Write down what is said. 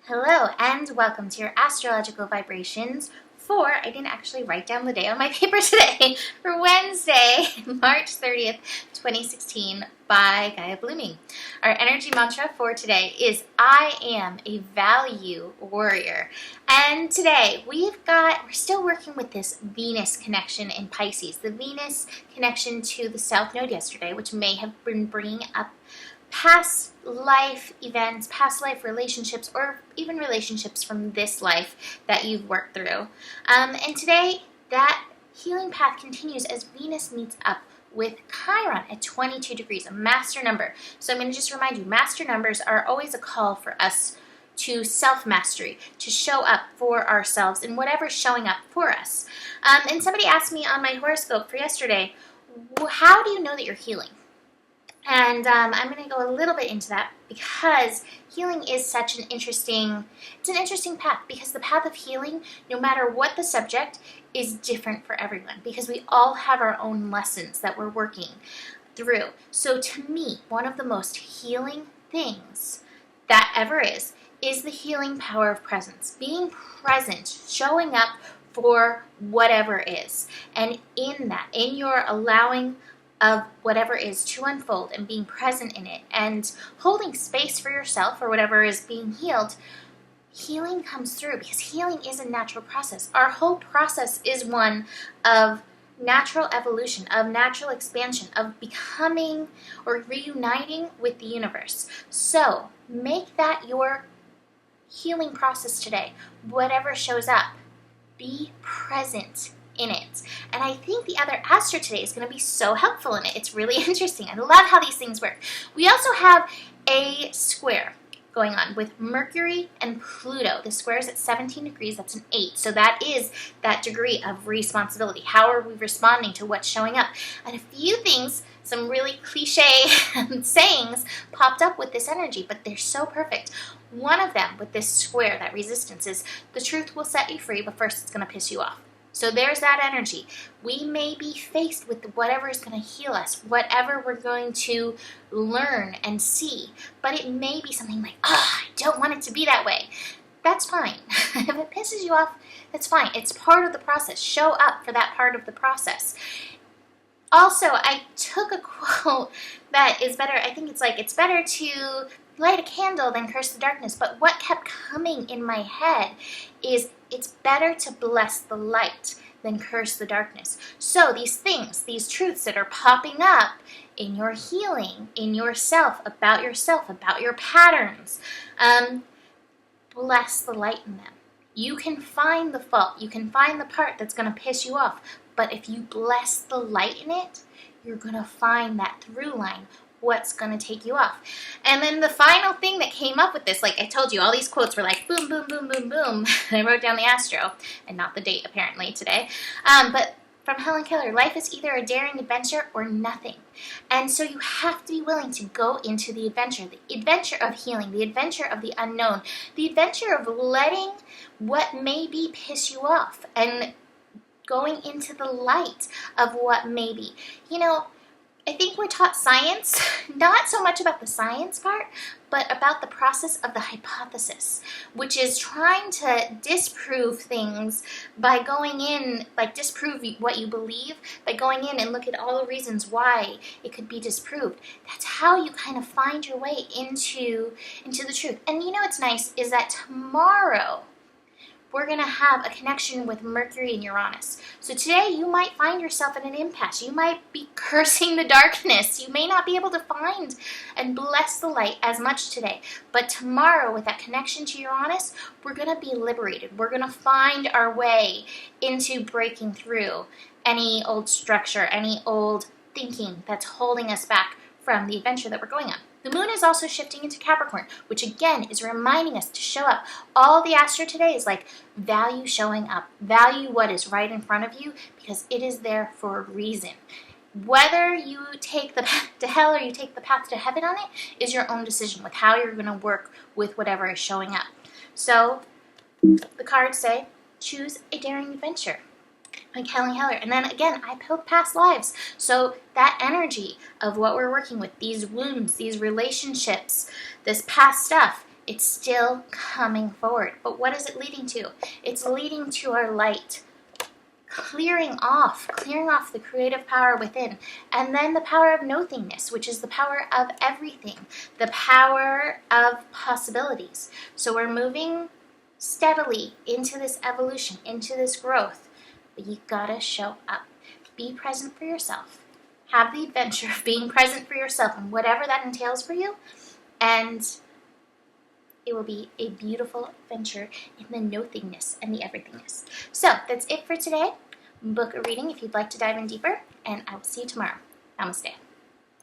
Hello and welcome to your astrological vibrations for, I didn't actually write down the day on my paper today, for Wednesday, March 30th, 2016 by Gaia Blooming. Our energy mantra for today is I am a value warrior. And today we're still working with this Venus connection in Pisces, the Venus connection to the South Node yesterday, which may have been bringing up past life events, past life relationships, or even relationships from this life that you've worked through. And today, that healing path continues as Venus meets up with Chiron at 22 degrees, a master number. So I'm going to just remind you, master numbers are always a call for us to self-mastery, to show up for ourselves in whatever's showing up for us. And somebody asked me on my horoscope for yesterday, how do you know that you're healing? And I'm going to go a little bit into that because healing is such an interesting path, because the path of healing, no matter what the subject, is different for everyone because we all have our own lessons that we're working through. So to me, one of the most healing things that ever is the healing power of presence. Being present, showing up for whatever is. And in that, in your allowing of whatever is to unfold and being present in it and holding space for yourself or whatever is being healed, healing comes through because healing is a natural process. Our whole process is one of natural evolution, of natural expansion, of becoming or reuniting with the universe. So make that your healing process today. Whatever shows up, be present in it. And I think the other astro today is going to be so helpful in it. It's really interesting. I love how these things work. We also have a square going on with Mercury and Pluto. The square is at 17 degrees. That's an 8. So that is that degree of responsibility. How are we responding to what's showing up? And a few things, some really cliche sayings popped up with this energy, but they're so perfect. One of them with this square, that resistance, is the truth will set you free, but first it's going to piss you off. So there's that energy. We may be faced with whatever is going to heal us, whatever we're going to learn and see, but it may be something like, I don't want it to be that way. That's fine. If it pisses you off, that's fine. It's part of the process. Show up for that part of the process. Also, I took a quote that is better. I think it's like, it's better to light a candle than curse the darkness. But what kept coming in my head is it's better to bless the light than curse the darkness. So these things, these truths that are popping up in your healing, in yourself, about your patterns, bless the light in them. You can find the fault. You can find the part that's going to piss you off. But if you bless the light in it, you're going to find that through line, what's going to take you off. And then the final thing that came up with this, like I told you, all these quotes were like boom, boom, boom, boom, boom. I wrote down the astro, and not the date apparently today. But from Helen Keller, life is either a daring adventure or nothing. And so you have to be willing to go into the adventure of healing, the adventure of the unknown, the adventure of letting what may be piss you off and going into the light of what may be. You know, I think we're taught science, not so much about the science part, but about the process of the hypothesis, which is trying to disprove things by going in, like disprove what you believe, by going in and look at all the reasons why it could be disproved. That's how you kind of find your way into the truth. And you know what's nice is that tomorrow, we're going to have a connection with Mercury and Uranus. So today you might find yourself in an impasse. You might be cursing the darkness. You may not be able to find and bless the light as much today. But tomorrow, with that connection to Uranus, we're going to be liberated. We're going to find our way into breaking through any old structure, any old thinking that's holding us back from the adventure that we're going on. The moon is also shifting into Capricorn, which again is reminding us to show up. All the astro today is like value showing up. Value what is right in front of you because it is there for a reason. Whether you take the path to hell or you take the path to heaven on it is your own decision with how you're going to work with whatever is showing up. So the cards say, choose a daring adventure. Like Helen Keller. And then again, I build past lives. So that energy of what we're working with, these wounds, these relationships, this past stuff, It's still coming forward. But what is it leading to? It's leading to our light clearing off the creative power within. And then the power of nothingness, which is the power of everything, the power of possibilities. So we're moving steadily into this evolution, into this growth. But you gotta show up. Be present for yourself. Have the adventure of being present for yourself and whatever that entails for you. And it will be a beautiful adventure in the nothingness and the everythingness. So that's it for today. Book a reading if you'd like to dive in deeper, and I will see you tomorrow. Namaste.